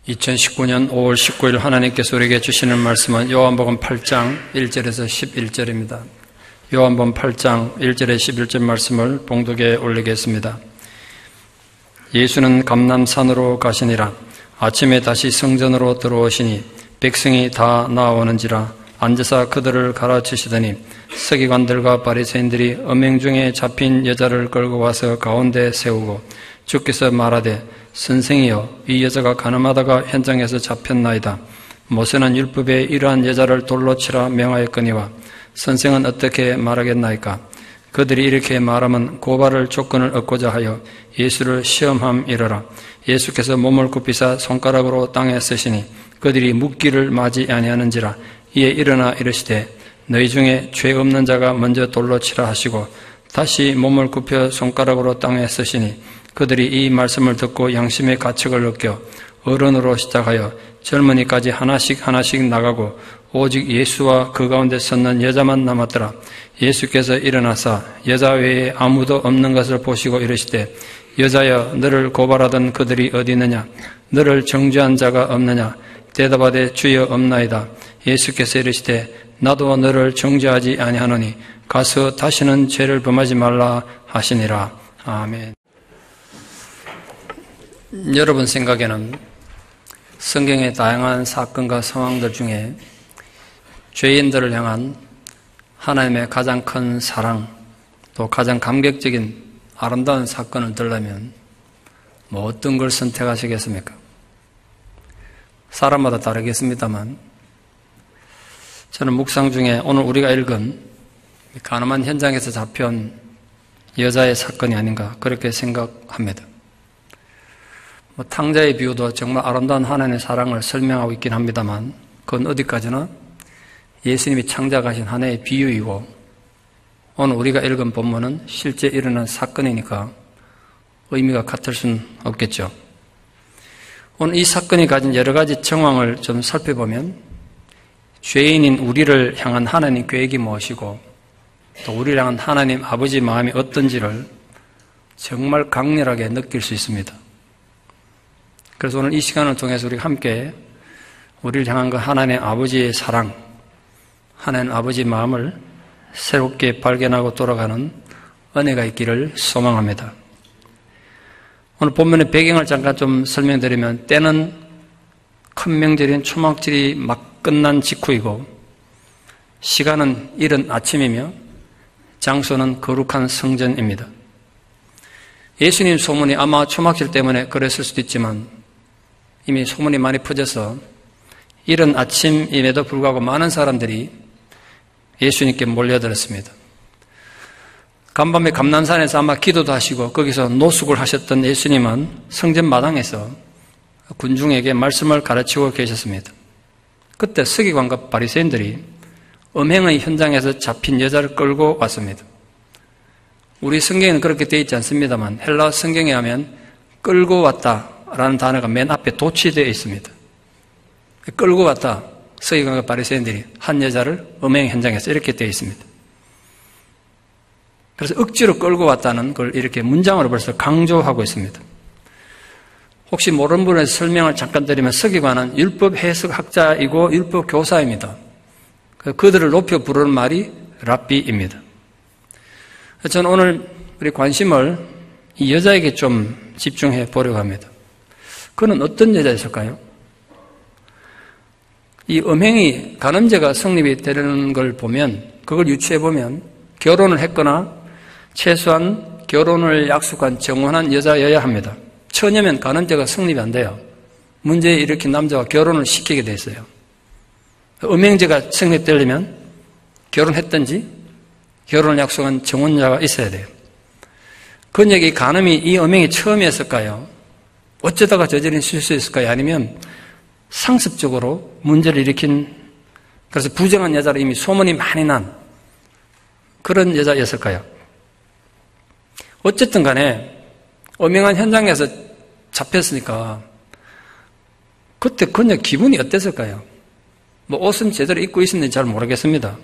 2019년 5월 19일 하나님께서 우리에게 주시는 말씀은 요한복음 8장 1절에서 11절입니다. 요한복음 8장 1절에 11절 말씀을 봉독에 올리겠습니다. 예수는 감람산으로 가시니라. 아침에 다시 성전으로 들어오시니 백성이 다 나오는지라 앉아서 그들을 가르치시더니 서기관들과 바리새인들이 음행 중에 잡힌 여자를 끌고 와서 가운데 세우고 주께서 말하되 선생이여, 이 여자가 가늠하다가 현장에서 잡혔나이다. 모세는 율법에 이러한 여자를 돌로 치라 명하였거니와 선생은 어떻게 말하겠나이까? 그들이 이렇게 말하면 고발할 조건을 얻고자 하여 예수를 시험함이러라. 예수께서 몸을 굽히사 손가락으로 땅에 쓰시니 그들이 묻기를 마지 아니하는지라. 이에 일어나 이르시되 너희 중에 죄 없는 자가 먼저 돌로 치라 하시고 다시 몸을 굽혀 손가락으로 땅에 쓰시니 그들이 이 말씀을 듣고 양심의 가책을 느껴 어른으로 시작하여 젊은이까지 하나씩 나가고 오직 예수와 그 가운데 섰는 여자만 남았더라. 예수께서 일어나사 여자 외에 아무도 없는 것을 보시고 이르시되 여자여, 너를 고발하던 그들이 어디 있느냐? 너를 정죄한 자가 없느냐? 대답하되 주여 없나이다. 예수께서 이르시되 나도 너를 정죄하지 아니하노니 가서 다시는 죄를 범하지 말라 하시니라. 아멘. 여러분 생각에는 성경의 다양한 사건과 상황들 중에 죄인들을 향한 하나님의 가장 큰 사랑, 또 가장 감격적인 아름다운 사건을 들려면 어떤 걸 선택하시겠습니까? 사람마다 다르겠습니다만 저는 묵상 중에 오늘 우리가 읽은 가늠한 현장에서 잡혀온 여자의 사건이 아닌가 그렇게 생각합니다. 탕자의 비유도 정말 아름다운 하나님의 사랑을 설명하고 있긴 합니다만 그건 어디까지나 예수님이 창작하신 하나의 비유이고 오늘 우리가 읽은 본문은 실제 일어난 사건이니까 의미가 같을 수는 없겠죠. 오늘 이 사건이 가진 여러 가지 정황을 좀 살펴보면 죄인인 우리를 향한 하나님 계획이 무엇이고 또 우리를 향한 하나님 아버지 마음이 어떤지를 정말 강렬하게 느낄 수 있습니다. 그래서 오늘 이 시간을 통해서 우리가 함께 우리를 향한 그 하나님 아버지의 사랑, 하나님 아버지 마음을 새롭게 발견하고 돌아가는 은혜가 있기를 소망합니다. 오늘 본문의 배경을 잠깐 좀 설명드리면 때는 큰 명절인 초막절이 막 끝난 직후이고 시간은 이른 아침이며 장소는 거룩한 성전입니다. 예수님 소문이 아마 초막절 때문에 그랬을 수도 있지만 이미 소문이 많이 퍼져서 이른 아침임에도 불구하고 많은 사람들이 예수님께 몰려들었습니다. 간밤에 감람산에서 아마 기도도 하시고 거기서 노숙을 하셨던 예수님은 성전 마당에서 군중에게 말씀을 가르치고 계셨습니다. 그때 서기관과 바리새인들이 음행의 현장에서 잡힌 여자를 끌고 왔습니다. 우리 성경에는 그렇게 되어 있지 않습니다만 헬라 성경에 하면 끌고 왔다라는 단어가 맨 앞에 도치되어 있습니다. 끌고 왔다. 서기관과 바리새인들이 한 여자를 음행 현장에서 이렇게 되어 있습니다. 그래서 억지로 끌고 왔다는 걸 이렇게 문장으로 벌써 강조하고 있습니다. 혹시 모르는 분에서 설명을 잠깐 드리면 서기관은 율법 해석학자이고 율법 교사입니다. 그들을 높여 부르는 말이 랍비입니다. 저는 오늘 우리 관심을 이 여자에게 좀 집중해 보려고 합니다. 그는 어떤 여자였을까요? 이 음행이 간음죄가 성립이 되는 걸 보면 그걸 유추해 보면 결혼을 했거나 최소한 결혼을 약속한 정혼한 여자여야 합니다. 처녀면 간음죄가 성립이 안 돼요. 문제를 일으킨 남자와 결혼을 시키게 돼 있어요. 음행죄가 성립되려면 결혼했든지 결혼을 약속한 정혼자가 있어야 돼요. 그녀에게 간음이 이 음행이 처음이었을까요? 어쩌다가 저지른 실수였을까요? 아니면 상습적으로 문제를 일으킨 그래서 부정한 여자로 이미 소문이 많이 난 그런 여자였을까요? 어쨌든 간에 음행한 현장에서 잡혔으니까 그때 그녀 기분이 어땠을까요? 옷은 제대로 입고 있었는지 잘 모르겠습니다.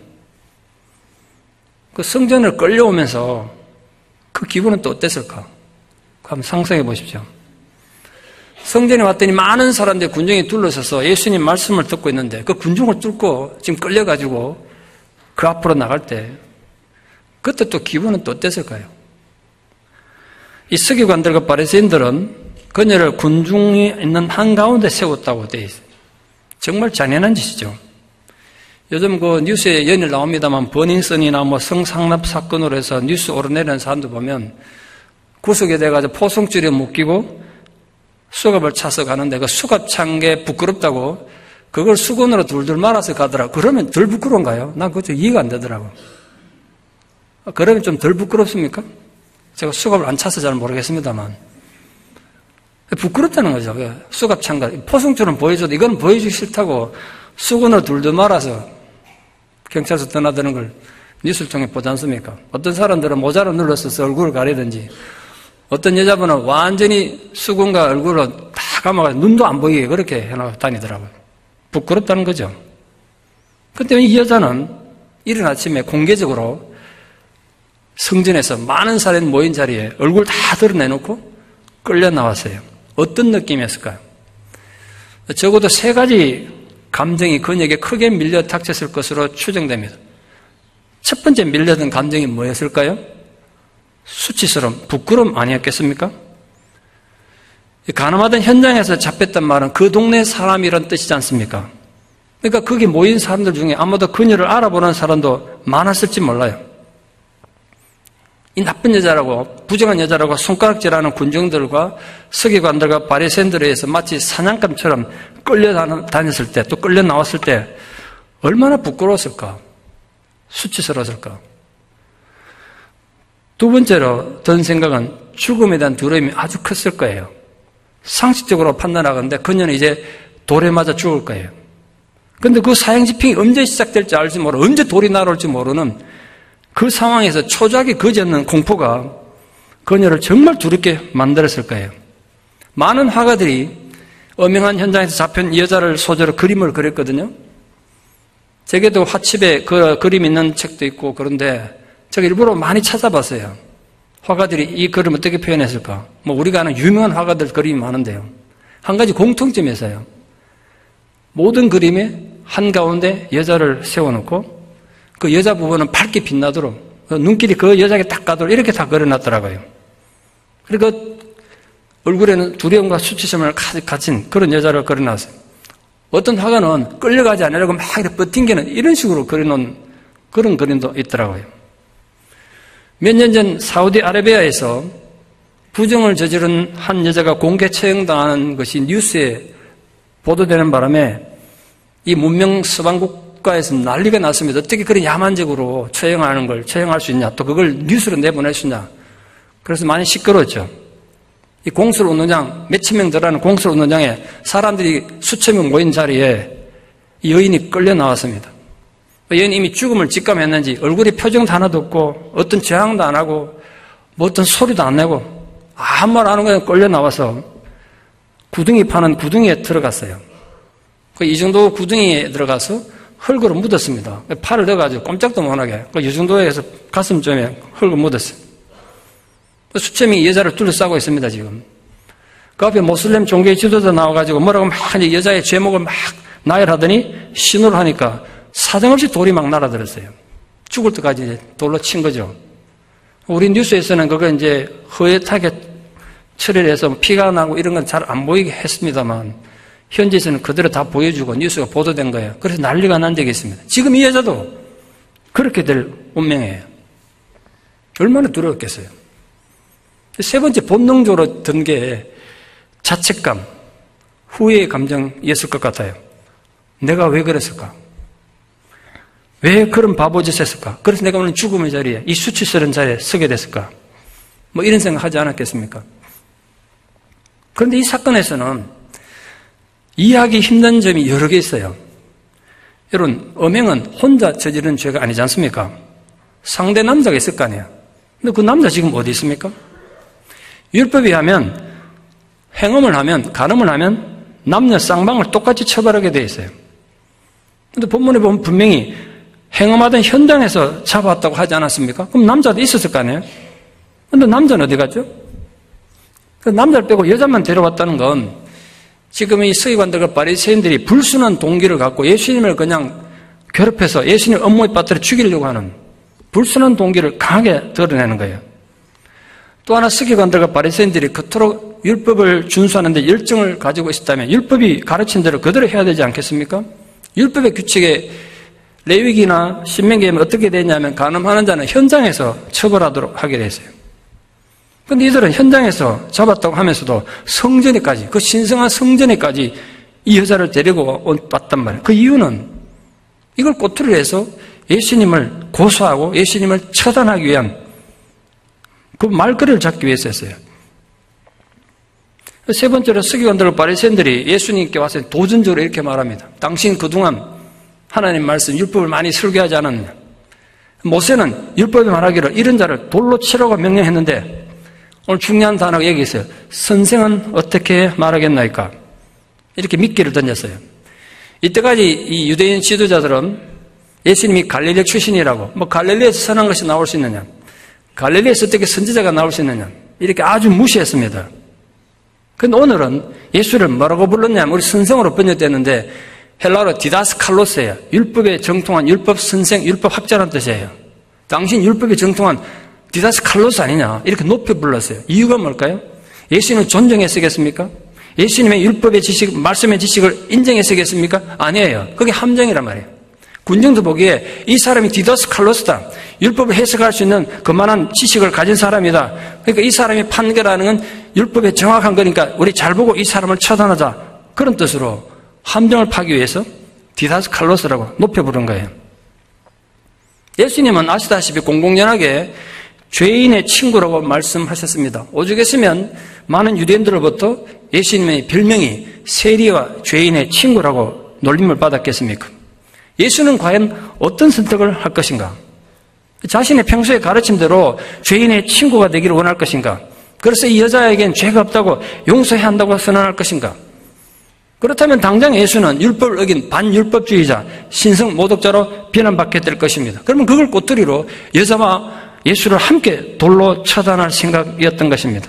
그 성전을 끌려오면서 그 기분은 또 어땠을까? 한번 상상해 보십시오. 성전에 왔더니 많은 사람들이 군중이 둘러서서 예수님 말씀을 듣고 있는데 그 군중을 뚫고 지금 끌려가지고 그 앞으로 나갈 때 그때 또 기분은 또 어땠을까요? 이 서기관들과 바리새인들은 그녀를 군중이 있는 한가운데 세웠다고 되어 있어요. 정말 잔인한 짓이죠. 요즘 그 뉴스에 연일 나옵니다만 버닝썬이나 뭐 성상납 사건으로 해서 뉴스 오르내리는 사람들 보면 구석에 돼가지고 포송줄에 묶이고 수갑을 차서 가는데 그 수갑 찬 게 부끄럽다고 그걸 수건으로 둘둘 말아서 가더라고. 그러면 덜 부끄러운가요? 난 그거 좀 이해가 안 되더라고. 그러면 좀 덜 부끄럽습니까? 제가 수갑을 안 차서 잘 모르겠습니다만. 부끄럽다는 거죠. 수갑 찬 거. 포송줄은 보여줘도 이건 보여주기 싫다고 수건으로 둘둘 말아서 경찰서 떠나드는 걸 뉴스를 통해 보지 않습니까? 어떤 사람들은 모자를 눌러서 얼굴을 가리든지 어떤 여자분은 완전히 수건과 얼굴을 다 감아가지고 눈도 안 보이게 그렇게 해놓고 다니더라고요. 부끄럽다는 거죠. 그런데 이 여자는 이른 아침에 공개적으로 성전에서 많은 사람이 모인 자리에 얼굴 다 드러내놓고 끌려 나왔어요. 어떤 느낌이었을까요? 적어도 세 가지 감정이 그녀에게 크게 밀려 닥쳤을 것으로 추정됩니다. 첫 번째 밀려든 감정이 뭐였을까요? 수치스러움, 부끄러움 아니었겠습니까? 가늠하던 현장에서 잡혔단 말은 그 동네 사람이란 뜻이지 않습니까? 그러니까 거기 모인 사람들 중에 아마도 그녀를 알아보는 사람도 많았을지 몰라요. 이 나쁜 여자라고 부정한 여자라고 손가락질하는 군중들과 서기관들과 바리새인들에 의해서 마치 사냥감처럼 끌려다녔을 때 또 끌려 나왔을 때 얼마나 부끄러웠을까? 수치스러웠을까? 두 번째로 든 생각은 죽음에 대한 두려움이 아주 컸을 거예요. 상식적으로 판단하건대 그녀는 이제 돌에 맞아 죽을 거예요. 그런데 그 사형집행이 언제 시작될지 알지 모르고 언제 돌이 날아올지 모르는 그 상황에서 초조하게 거지않는 공포가 그녀를 정말 두렵게 만들었을 거예요. 많은 화가들이 엄명한 현장에서 잡힌 이 여자를 소재로 그림을 그렸거든요. 제게도 화집에 그 그림 있는 책도 있고 그런데 제가 일부러 많이 찾아봤어요. 화가들이 이 그림을 어떻게 표현했을까? 뭐 우리가 아는 유명한 화가들 그림이 많은데요. 한 가지 공통점이 있어요. 모든 그림에 한가운데 여자를 세워놓고 그 여자 부분은 밝게 빛나도록 눈길이 그 여자에게 딱 가도록 이렇게 다 그려놨더라고요. 그리고 얼굴에는 두려움과 수치심을 가진 그런 여자를 그려놨어요. 어떤 화가는 끌려가지 않으려고 막 이렇게 버팅기는 이런 식으로 그려놓은 그런 그림도 있더라고요. 몇 년 전 사우디아라비아에서 부정을 저지른 한 여자가 공개 처형당하는 것이 뉴스에 보도되는 바람에 이 문명 서방 국가에서 난리가 났습니다. 어떻게 그런 야만적으로 처형하는 걸 처형할 수 있냐? 또 그걸 뉴스로 내보낼 수 있냐? 그래서 많이 시끄러웠죠. 이 공설 운동장, 몇천 명 들어가는 공설 운동장에 사람들이 수천 명 모인 자리에 이 여인이 끌려 나왔습니다. 여인이 이미 죽음을 직감했는지 얼굴에 표정도 하나도 없고 어떤 저항도 안 하고 뭐 어떤 소리도 안 내고 아무 말 안 하고 그냥 끌려 나와서 구덩이 파는 구덩이에 들어갔어요. 이 정도 구덩이에 들어가서 흙으로 묻었습니다. 팔을 넣어가지고 꼼짝도 못하게 이 정도에서 가슴쯤에 흙을 묻었어요. 수천 명이 여자를 둘러싸고 있습니다, 지금. 그 앞에 모슬렘 종교의 지도자 나와가지고 뭐라고 막 여자의 제목을 막 나열하더니 신호를 하니까 사정없이 돌이 막 날아들었어요. 죽을 때까지 이제 돌로 친 거죠. 우리 뉴스에서는 그거 이제 허옇하게 처리를 해서 피가 나고 이런 건 잘 안 보이게 했습니다만 현지에서는 그대로 다 보여주고 뉴스가 보도된 거예요. 그래서 난리가 난 적이 있습니다. 지금 이 여자도 그렇게 될 운명이에요. 얼마나 두려웠겠어요. 세 번째 본능적으로 든 게 자책감, 후회의 감정이었을 것 같아요. 내가 왜 그랬을까? 왜 그런 바보짓을 했을까? 그래서 내가 오늘 죽음의 자리에, 이 수치스러운 자리에 서게 됐을까? 뭐 이런 생각 하지 않았겠습니까? 그런데 이 사건에서는 이해하기 힘든 점이 여러 개 있어요. 여러분, 음행은 혼자 저지른 죄가 아니지 않습니까? 상대 남자가 있을 거 아니에요. 근데 그 남자 지금 어디 있습니까? 율법에 하면 행음을 하면, 간음을 하면 남녀 쌍방을 똑같이 처벌하게 되어 있어요. 근데 본문에 보면 분명히 행음하던 현장에서 잡았다고 하지 않았습니까? 그럼 남자도 있었을 거 아니에요? 근데 남자는 어디 갔죠? 남자를 빼고 여자만 데려왔다는 건 지금 이 서기관들과 바리새인들이 불순한 동기를 갖고 예수님을 그냥 괴롭혀서 예수님 업무에 빠뜨려 죽이려고 하는 불순한 동기를 강하게 드러내는 거예요. 또 하나 서기관들과 바리새인들이 그토록 율법을 준수하는 데 열정을 가지고 있었다면 율법이 가르친 대로 그대로 해야 되지 않겠습니까? 율법의 규칙에 레위기나 신명기에 어떻게 되냐면 간음하는 자는 현장에서 처벌하도록 하게 됐어요. 그런데 이들은 현장에서 잡았다고 하면서도 성전에까지, 그 신성한 성전에까지 이 여자를 데리고 왔단 말이에요. 그 이유는 이걸 꼬투리로 해서 예수님을 고소하고 예수님을 처단하기 위한 그 말거리를 잡기 위해서였어요. 세 번째로 서기관들과 바리새인들이 예수님께 와서 도전적으로 이렇게 말합니다. 당신 그동안 하나님 말씀 율법을 많이 설교하지 않았느냐. 모세는 율법에 말하기를 이런 자를 돌로 치라고 명령했는데 오늘 중요한 단어가 여기 있어요. 선생은 어떻게 말하겠나이까? 이렇게 미끼를 던졌어요. 이때까지 이 유대인 지도자들은 예수님이 갈릴리 출신이라고, 갈릴리에서 선한 것이 나올 수 있느냐, 갈릴리에서 어떻게 선지자가 나올 수 있느냐, 이렇게 아주 무시했습니다. 그런데 오늘은 예수를 뭐라고 불렀냐면 우리 선생으로 번역됐는데 헬라어로 디다스칼로스예요. 율법에 정통한 율법 선생, 율법 학자라는 뜻이에요. 당신 율법에 정통한 디다스칼로스 아니냐 이렇게 높여 불렀어요. 이유가 뭘까요? 예수님을 존중했겠습니까? 예수님의 율법의 지식, 말씀의 지식을 인정했겠습니까? 아니에요. 그게 함정이란 말이에요. 군중도 보기에 이 사람이 디다스칼로스다. 율법을 해석할 수 있는 그만한 지식을 가진 사람이다. 그러니까 이 사람이 판결하는 건 율법에 정확한 거니까 우리 잘 보고 이 사람을 처단하자. 그런 뜻으로 함정을 파기 위해서 디다스칼로스라고 높여 부른 거예요. 예수님은 아시다시피 공공연하게 죄인의 친구라고 말씀하셨습니다. 오죽했으면 많은 유대인들로부터 예수님의 별명이 세리와 죄인의 친구라고 놀림을 받았겠습니까? 예수는 과연 어떤 선택을 할 것인가? 자신의 평소의 가르침대로 죄인의 친구가 되기를 원할 것인가? 그래서 이 여자에겐 죄가 없다고 용서해야 한다고 선언할 것인가? 그렇다면 당장 예수는 율법을 어긴 반율법주의자, 신성 모독자로 비난받게 될 것입니다. 그러면 그걸 꼬투리로 여자와 예수를 함께 돌로 처단할 생각이었던 것입니다.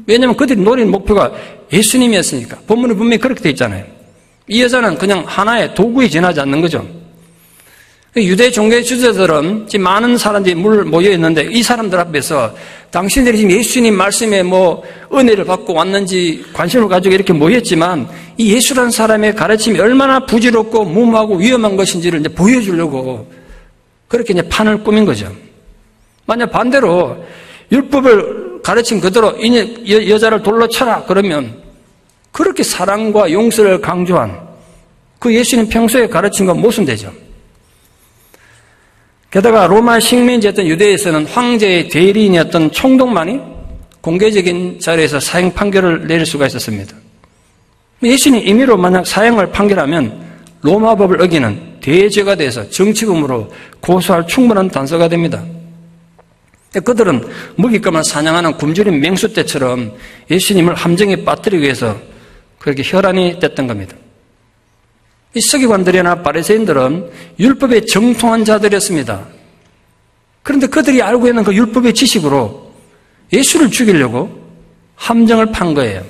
왜냐하면 그들이 노린 목표가 예수님이었으니까. 본문에 분명히 그렇게 되어 있잖아요. 이 여자는 그냥 하나의 도구에 지나지 않는 거죠. 유대 종교의 지도자들은 지금 많은 사람들이 모여 있는데 이 사람들 앞에서 당신들이 지금 예수님 말씀에 은혜를 받고 왔는지 관심을 가지고 이렇게 모였지만 이 예수라는 사람의 가르침이 얼마나 부질없고 무모하고 위험한 것인지를 이제 보여주려고 그렇게 이제 판을 꾸민 거죠. 만약 반대로 율법을 가르친 그대로 이 여자를 돌로 쳐라 그러면 그렇게 사랑과 용서를 강조한 그 예수님 평소에 가르침과 모순되죠. 게다가 로마 식민지였던 유대에서는 황제의 대리인이었던 총독만이 공개적인 자리에서 사형 판결을 내릴 수가 있었습니다. 예수님 임의로 만약 사형을 판결하면 로마법을 어기는 대죄가 돼서 정치범으로 고소할 충분한 단서가 됩니다. 그들은 먹잇감을 사냥하는 굶주린 맹수떼처럼 예수님을 함정에 빠뜨리기 위해서 그렇게 혈안이 됐던 겁니다. 이 서기관들이나 바리새인들은 율법에 정통한 자들이었습니다. 그런데 그들이 알고 있는 그 율법의 지식으로 예수를 죽이려고 함정을 판 거예요.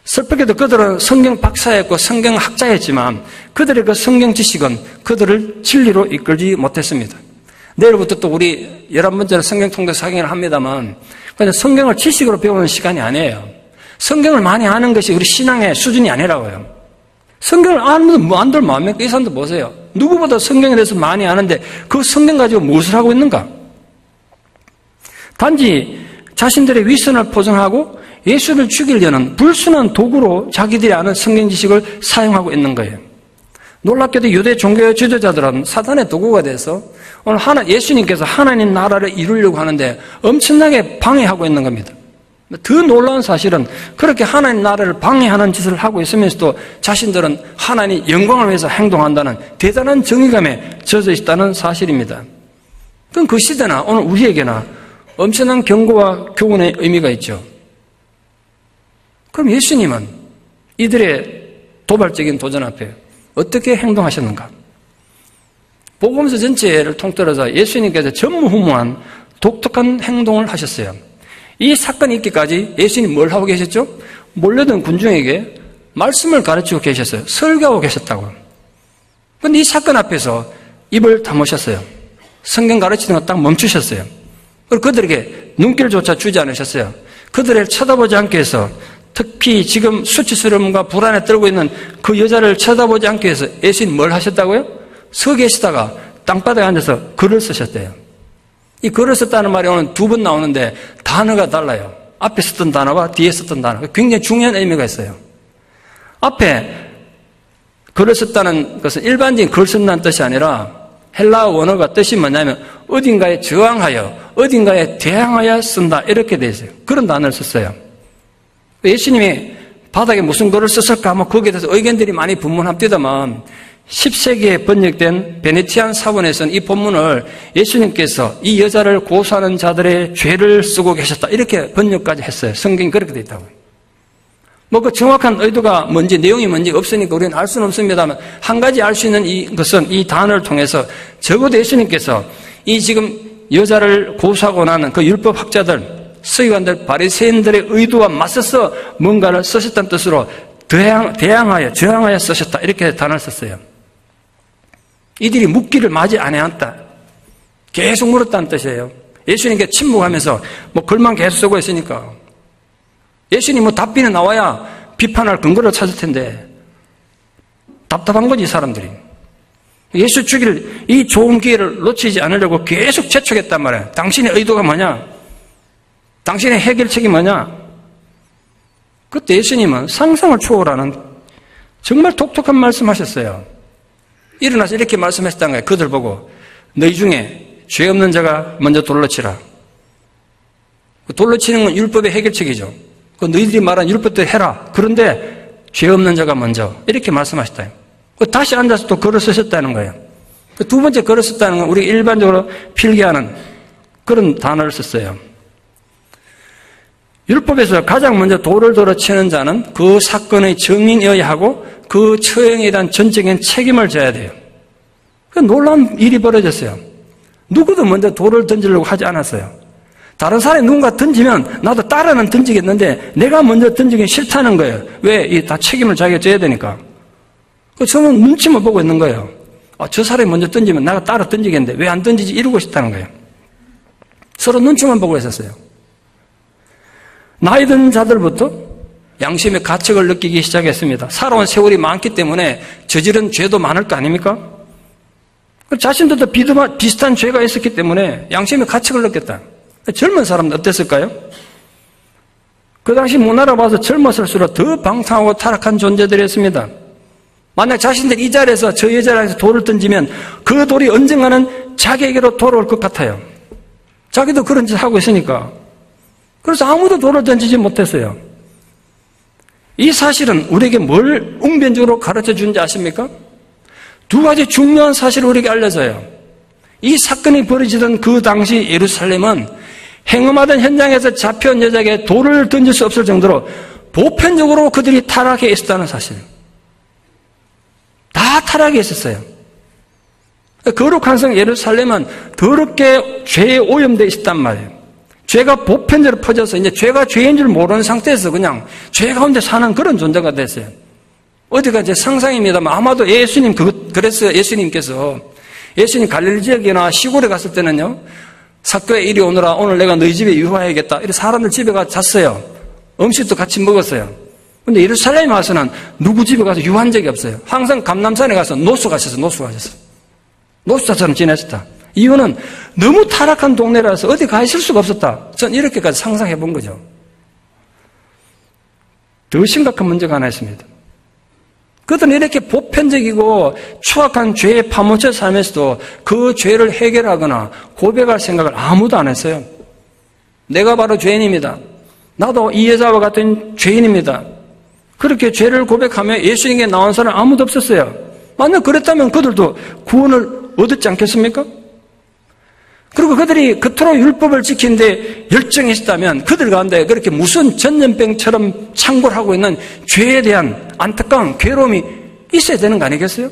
슬프게도 그들은 성경 박사였고 성경 학자였지만 그들의 그 성경 지식은 그들을 진리로 이끌지 못했습니다. 내일부터 또 우리 11번째로 성경 통독 사경을 합니다만 그냥 성경을 지식으로 배우는 시간이 아니에요. 성경을 많이 아는 것이 우리 신앙의 수준이 아니라고요. 성경을 아는 뭐 안 들면 뭐합니까? 이 사람들 보세요. 누구보다 성경에 대해서 많이 아는데 그 성경 가지고 무엇을 하고 있는가? 단지 자신들의 위선을 포장하고 예수를 죽이려는 불순한 도구로 자기들이 아는 성경 지식을 사용하고 있는 거예요. 놀랍게도 유대 종교 지도자들은 사단의 도구가 돼서 오늘 예수님께서 하나님 나라를 이루려고 하는데 엄청나게 방해하고 있는 겁니다. 더 놀라운 사실은 그렇게 하나님 나라를 방해하는 짓을 하고 있으면서도 자신들은 하나님 영광을 위해서 행동한다는 대단한 정의감에 젖어 있다는 사실입니다. 그럼 그 시대나 오늘 우리에게나 엄청난 경고와 교훈의 의미가 있죠. 그럼 예수님은 이들의 도발적인 도전 앞에 어떻게 행동하셨는가? 복음서 전체를 통틀어서 예수님께서 전무후무한 독특한 행동을 하셨어요. 이 사건이 있기까지 예수님이 뭘 하고 계셨죠? 몰려든 군중에게 말씀을 가르치고 계셨어요. 설교하고 계셨다고요. 그런데 이 사건 앞에서 입을 다무셨어요. 성경 가르치는 거 딱 멈추셨어요. 그리고 그들에게 눈길조차 주지 않으셨어요. 그들을 쳐다보지 않게 해서, 특히 지금 수치스러움과 불안에 떨고 있는 그 여자를 쳐다보지 않게 해서 예수님 뭘 하셨다고요? 서 계시다가 땅바닥에 앉아서 글을 쓰셨대요. 이 글을 썼다는 말이 오늘 두 번 나오는데 단어가 달라요. 앞에 썼던 단어와 뒤에 썼던 단어. 굉장히 중요한 의미가 있어요. 앞에 글을 썼다는 것은 일반적인 글 쓴다는 뜻이 아니라 헬라어 원어가 뜻이 뭐냐면 어딘가에 저항하여, 어딘가에 대항하여 쓴다. 이렇게 되어 있어요. 그런 단어를 썼어요. 예수님이 바닥에 무슨 글을 썼을까 하면 거기에 대해서 의견들이 많이 분분합니다만 10세기에 번역된 베네치안 사본에서는 이 본문을 예수님께서 이 여자를 고소하는 자들의 죄를 쓰고 계셨다. 이렇게 번역까지 했어요. 성경이 그렇게 되어 있다고요. 뭐 그 정확한 의도가 뭔지, 내용이 뭔지 없으니까 우리는 알 수는 없습니다만 한 가지 알 수 있는 것은 이 단어를 통해서 적어도 예수님께서 이 지금 여자를 고소하고 나는 그 율법학자들, 서기관들, 바리새인들의 의도와 맞서서 뭔가를 쓰셨다는 뜻으로 대항하여, 저항하여 쓰셨다. 이렇게 단어를 썼어요. 이들이 묻기를 마지 아니했다. 계속 물었다는 뜻이에요. 예수님께 침묵하면서 뭐 글만 계속 쓰고 있으니까. 예수님 뭐 답변이 나와야 비판할 근거를 찾을 텐데 답답한 거지, 사람들이. 예수 죽일 이 좋은 기회를 놓치지 않으려고 계속 재촉했단 말이에요. 당신의 의도가 뭐냐? 당신의 해결책이 뭐냐? 그때 예수님은 상상을 초월하는 정말 독특한 말씀하셨어요. 일어나서 이렇게 말씀하셨다는 거예요. 그들 보고 너희 중에 죄 없는 자가 먼저 돌로 치라. 돌로 치는 건 율법의 해결책이죠. 그 너희들이 말한 율법대로 해라. 그런데 죄 없는 자가 먼저 이렇게 말씀하셨다. 다시 앉아서 또 글을 쓰셨다는 거예요. 두 번째 글을 썼다는 건 우리 일반적으로 필기하는 그런 단어를 썼어요. 율법에서 가장 먼저 돌을 치는 자는 그 사건의 증인이어야 하고 그 처형에 대한 전적인 책임을 져야 돼요. 놀라운 일이 벌어졌어요. 누구도 먼저 돌을 던지려고 하지 않았어요. 다른 사람이 누군가 던지면 나도 따라는 던지겠는데 내가 먼저 던지기 싫다는 거예요. 왜? 다 책임을 자기가 져야 되니까. 저는 눈치만 보고 있는 거예요. 저 사람이 먼저 던지면 내가 따라 던지겠는데 왜 안 던지지? 이러고 싶다는 거예요. 서로 눈치만 보고 있었어요. 나이 든 자들부터 양심의 가책을 느끼기 시작했습니다. 살아온 세월이 많기 때문에 저지른 죄도 많을 거 아닙니까? 자신들도 비슷한 죄가 있었기 때문에 양심의 가책을 느꼈다. 젊은 사람은 어땠을까요? 그 당시 문화를 봐서 젊었을수록 더 방탕하고 타락한 존재들이었습니다. 만약 자신들이 이 자리에서 저 여자에서 돌을 던지면 그 돌이 언젠가는 자기에게로 돌아올 것 같아요. 자기도 그런 짓 하고 있으니까. 그래서 아무도 돌을 던지지 못했어요. 이 사실은 우리에게 뭘 웅변적으로 가르쳐 주는지 아십니까? 두 가지 중요한 사실을 우리에게 알려줘요. 이 사건이 벌어지던 그 당시 예루살렘은 행음하던 현장에서 잡혀온 여자에게 돌을 던질 수 없을 정도로 보편적으로 그들이 타락해 있었다는 사실. 다 타락해 있었어요. 거룩한 성 예루살렘은 더럽게 죄에 오염되어 있었단 말이에요. 죄가 보편적으로 퍼져서 이제 죄가 죄인 줄 모르는 상태에서 그냥 죄 가운데 사는 그런 존재가 됐어요. 어디가 제 상상입니다만 아마도 그랬어요. 예수님 갈릴리 지역이나 시골에 갔을 때는요, 사교에 이리 오너라, 오늘 내가 너희 집에 유화해야겠다. 이렇게 사람들 집에 가서 잤어요. 음식도 같이 먹었어요. 근데 예루살렘에 와서는 누구 집에 가서 유한 적이 없어요. 항상 감람산에 가서 노수 가셨어요. 노수자처럼 지냈었다. 이유는 너무 타락한 동네라서 어디 가 있을 수가 없었다. 전 이렇게까지 상상해 본 거죠. 더 심각한 문제가 하나 있습니다. 그들은 이렇게 보편적이고 추악한 죄에 파묻혀 살면서도 그 죄를 해결하거나 고백할 생각을 아무도 안 했어요. 내가 바로 죄인입니다. 나도 이 여자와 같은 죄인입니다. 그렇게 죄를 고백하며 예수님께 나온 사람 아무도 없었어요. 만약 그랬다면 그들도 구원을 얻었지 않겠습니까? 그리고 그들이 그토록 율법을 지키는데 열정이 있었다면 그들 가운데 그렇게 무슨 전염병처럼 창궐하고 있는 죄에 대한 안타까운 괴로움이 있어야 되는 거 아니겠어요?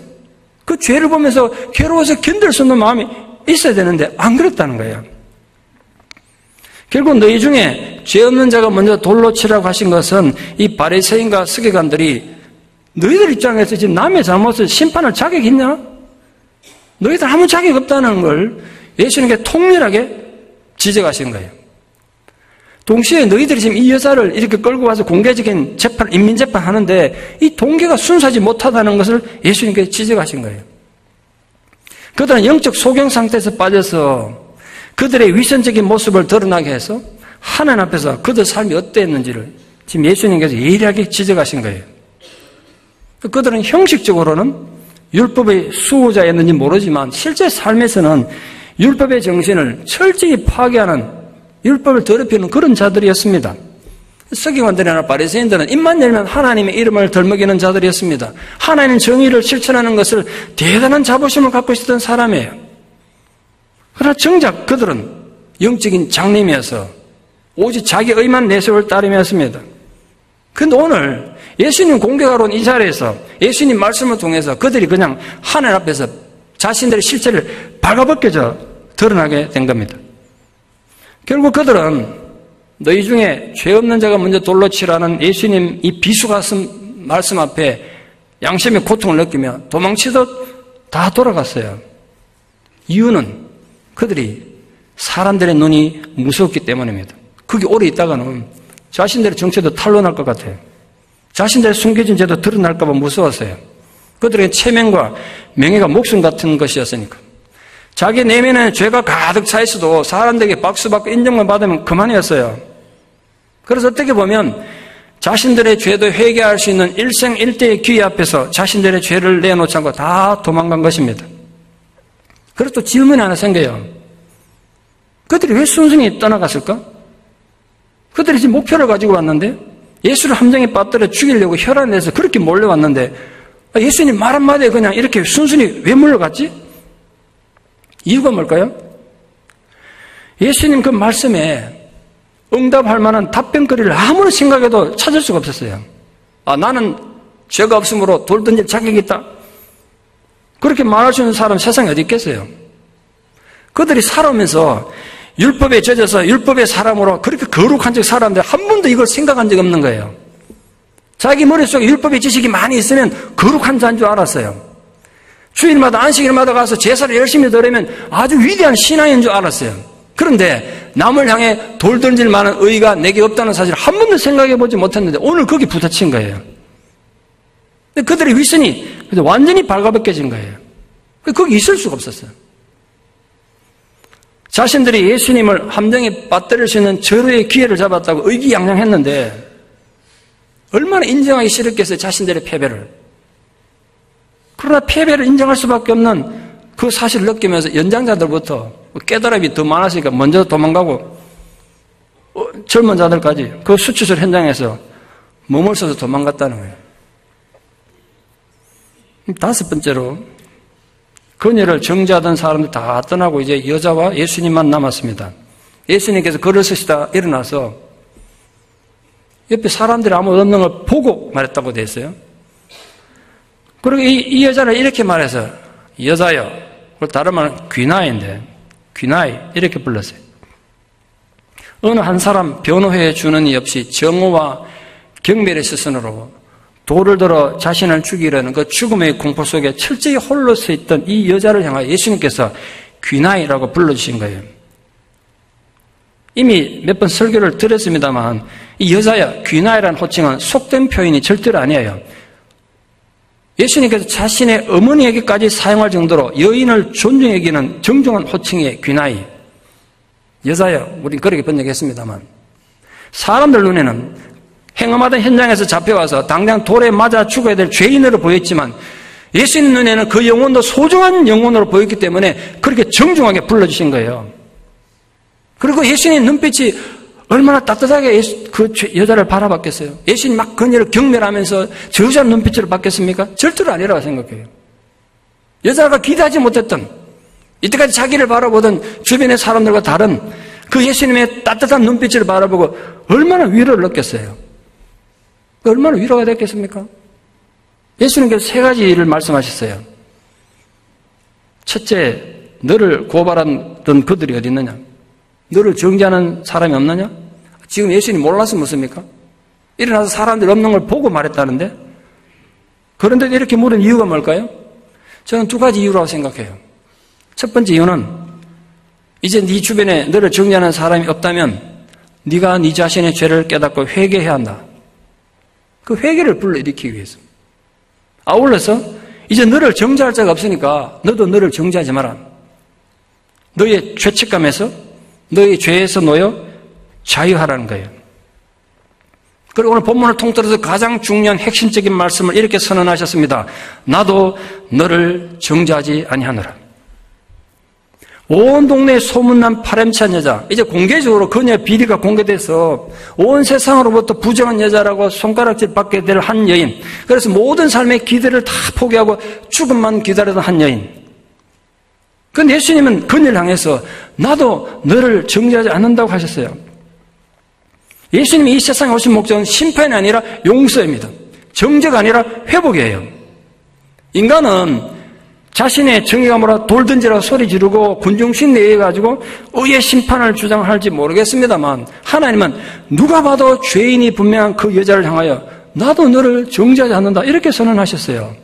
그 죄를 보면서 괴로워서 견딜 수 없는 마음이 있어야 되는데 안 그랬다는 거예요. 결국 너희 중에 죄 없는 자가 먼저 돌로 치라고 하신 것은 이 바리새인과 서기관들이 너희들 입장에서 지금 남의 잘못을 심판할 자격이 있냐? 너희들 아무 자격 없다는 걸 예수님께 통렬하게 지적하신 거예요. 동시에 너희들이 지금 이 여자를 이렇게 끌고 와서 공개적인 재판, 인민재판 하는데 이 동기가 순수하지 못하다는 것을 예수님께 지적하신 거예요. 그들은 영적 소경 상태에서 빠져서 그들의 위선적인 모습을 드러나게 해서 하나님 앞에서 그들 삶이 어땠는지를 지금 예수님께서 예리하게 지적하신 거예요. 그들은 형식적으로는 율법의 수호자였는지 모르지만 실제 삶에서는 율법의 정신을 철저히 파괴하는 율법을 더럽히는 그런 자들이었습니다. 서기관들이나 바리새인들은 입만 열면 하나님의 이름을 덜먹이는 자들이었습니다. 하나님 정의를 실천하는 것을 대단한 자부심을 갖고 있었던 사람이에요. 그러나 정작 그들은 영적인 장님이어서 오직 자기 의만 내세울 따름이었습니다. 그런데 오늘 예수님 공격하러 온 이 자리에서 예수님 말씀을 통해서 그들이 그냥 하늘 앞에서 자신들의 실체를 발가벗겨져 드러나게 된 겁니다. 결국 그들은 너희 중에 죄 없는 자가 먼저 돌로 치라는 예수님 이 비수 같은 말씀 앞에 양심의 고통을 느끼며 도망치듯 다 돌아갔어요. 이유는 그들이 사람들의 눈이 무섭기 때문입니다. 거기 오래 있다가는 자신들의 정체도 탄로날 것 같아요. 자신들의 숨겨진 죄도 드러날까 봐 무서웠어요. 그들의 체면과 명예가 목숨 같은 것이었으니까. 자기 내면에 죄가 가득 차 있어도 사람들에게 박수받고 인정만 받으면 그만이었어요. 그래서 어떻게 보면 자신들의 죄도 회개할 수 있는 일생일대의 기회 앞에서 자신들의 죄를 내놓지 않고 다 도망간 것입니다. 그래서 또 질문이 하나 생겨요. 그들이 왜 순순히 떠나갔을까? 그들이 지금 목표를 가지고 왔는데 예수를 함정에 빠뜨려 죽이려고 혈안을 내서 그렇게 몰려왔는데 예수님 말 한마디에 그냥 이렇게 순순히 왜 몰려갔지? 이유가 뭘까요? 예수님 그 말씀에 응답할 만한 답변거리를 아무리 생각해도 찾을 수가 없었어요. 나는 죄가 없으므로 돌 던질 자격이 있다. 그렇게 말할 수 있는 사람 세상에 어디 있겠어요? 그들이 살아오면서 율법에 젖어서 율법의 사람으로 그렇게 거룩한 적 살았는데 한 번도 이걸 생각한 적이 없는 거예요. 자기 머릿속에 율법의 지식이 많이 있으면 거룩한 자인 줄 알았어요. 주일마다 안식일마다 가서 제사를 열심히 드리면 아주 위대한 신앙인 줄 알았어요. 그런데 남을 향해 돌 던질 만한 의의가 내게 없다는 사실을 한 번도 생각해 보지 못했는데 오늘 거기 부딪힌 거예요. 그들의 위선이 완전히 발가벗겨진 거예요. 거기 있을 수가 없었어요. 자신들이 예수님을 함정에 빠뜨릴 수 있는 절호의 기회를 잡았다고 의기양양했는데 얼마나 인정하기 싫었겠어요, 자신들의 패배를. 그러나 패배를 인정할 수밖에 없는 그 사실을 느끼면서 연장자들부터 깨달음이 더 많았으니까 먼저 도망가고 젊은 자들까지 그 수치술 현장에서 머물러서 도망갔다는 거예요. 다섯 번째로 그녀를 정죄하던 사람들 다 떠나고 이제 여자와 예수님만 남았습니다. 예수님께서 걸어서시다 일어나서 옆에 사람들이 아무도 없는 걸 보고 말했다고 되어 있어요. 그리고 이 여자를 이렇게 말해서 여자여, 다른 말은 귀나이인데 귀나이 이렇게 불렀어요. 어느 한 사람 변호해 주는 이 없이 정오와 경멸의 스승으로 돌을 들어 자신을 죽이려는 그 죽음의 공포 속에 철저히 홀로 서 있던 이 여자를 향하여 예수님께서 귀나이라고 불러주신 거예요. 이미 몇 번 설교를 드렸습니다만 이 여자야, 귀나이라는 호칭은 속된 표현이 절대로 아니에요. 예수님께서 자신의 어머니에게까지 사용할 정도로 여인을 존중히 여기는 정중한 호칭의 귀나이. 여자야, 우린 그렇게 번역했습니다만 사람들 눈에는 행음하던 현장에서 잡혀와서 당장 돌에 맞아 죽어야 될 죄인으로 보였지만 예수님 눈에는 그 영혼도 소중한 영혼으로 보였기 때문에 그렇게 정중하게 불러주신 거예요. 그리고 예수님 눈빛이 얼마나 따뜻하게 그 여자를 바라봤겠어요. 예수님 막 그녀를 경멸하면서 저 여자 눈빛으로 받겠습니까? 절대로 아니라고 생각해요. 여자가 기대하지 못했던 이때까지 자기를 바라보던 주변의 사람들과 다른 그 예수님의 따뜻한 눈빛을 바라보고 얼마나 위로를 느꼈어요. 얼마나 위로가 됐겠습니까? 예수님께서 세 가지 일을 말씀하셨어요. 첫째, 너를 고발하던 그들이 어디 있느냐? 너를 정죄하는 사람이 없느냐? 지금 예수님 몰라서 묻습니까? 일어나서 사람들이 없는 걸 보고 말했다는데 그런데 이렇게 물은 이유가 뭘까요? 저는 두 가지 이유라고 생각해요. 첫 번째 이유는 이제 네 주변에 너를 정죄하는 사람이 없다면 네가 네 자신의 죄를 깨닫고 회개해야 한다. 그 회개를 불러일으키기 위해서. 아울러서 이제 너를 정죄할 자가 없으니까 너도 너를 정죄하지 마라. 너의 죄책감에서 너의 죄에서 놓여 자유하라는 거예요. 그리고 오늘 본문을 통틀어서 가장 중요한 핵심적인 말씀을 이렇게 선언하셨습니다. 나도 너를 정죄하지 아니하노라. 온 동네에 소문난 파렴치한 여자, 이제 공개적으로 그녀의 비리가 공개돼서 온 세상으로부터 부정한 여자라고 손가락질 받게 될 한 여인, 그래서 모든 삶의 기대를 다 포기하고 죽음만 기다리던 한 여인. 그런데 예수님은 그녀를 향해서 나도 너를 정죄하지 않는다고 하셨어요. 예수님이 이 세상에 오신 목적은 심판이 아니라 용서입니다. 정죄가 아니라 회복이에요. 인간은 자신의 정의가 뭐라 돌든지라고 소리 지르고 군중신 내에 가지고 의의 심판을 주장할지 모르겠습니다만 하나님은 누가 봐도 죄인이 분명한 그 여자를 향하여 나도 너를 정죄하지 않는다 이렇게 선언하셨어요.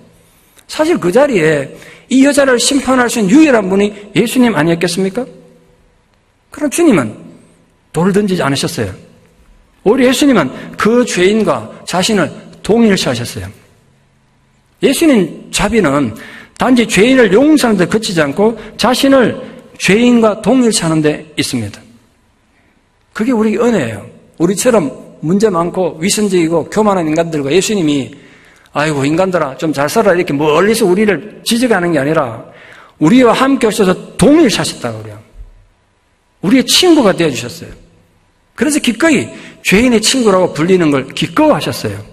사실 그 자리에 이 여자를 심판할 수 있는 유일한 분이 예수님 아니었겠습니까? 그럼 주님은 돌을 던지지 않으셨어요. 오히려 예수님은 그 죄인과 자신을 동일시하셨어요. 예수님 자비는 단지 죄인을 용서하는 데 그치지 않고 자신을 죄인과 동일시하는 데 있습니다. 그게 우리 은혜예요. 우리처럼 문제 많고 위선적이고 교만한 인간들과 예수님이 아이고 인간들아 좀 잘 살아 이렇게 멀리서 우리를 지적하는 게 아니라 우리와 함께 오셔서 동일시하셨다고 그래요. 우리의 친구가 되어주셨어요. 그래서 기꺼이 죄인의 친구라고 불리는 걸 기꺼워하셨어요.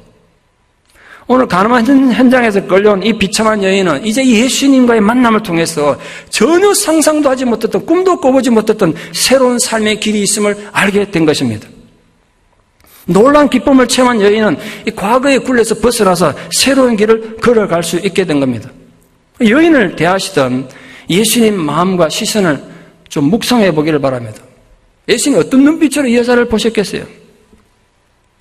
오늘 가늠한 현장에서 끌려온 이 비참한 여인은 이제 예수님과의 만남을 통해서 전혀 상상도 하지 못했던 꿈도 꿔보지 못했던 새로운 삶의 길이 있음을 알게 된 것입니다. 놀라운 기쁨을 체험한 여인은 이 과거의 굴레에서 벗어나서 새로운 길을 걸어갈 수 있게 된 겁니다. 여인을 대하시던 예수님 마음과 시선을 좀 묵상해 보기를 바랍니다. 예수님이 어떤 눈빛으로 이 여자를 보셨겠어요?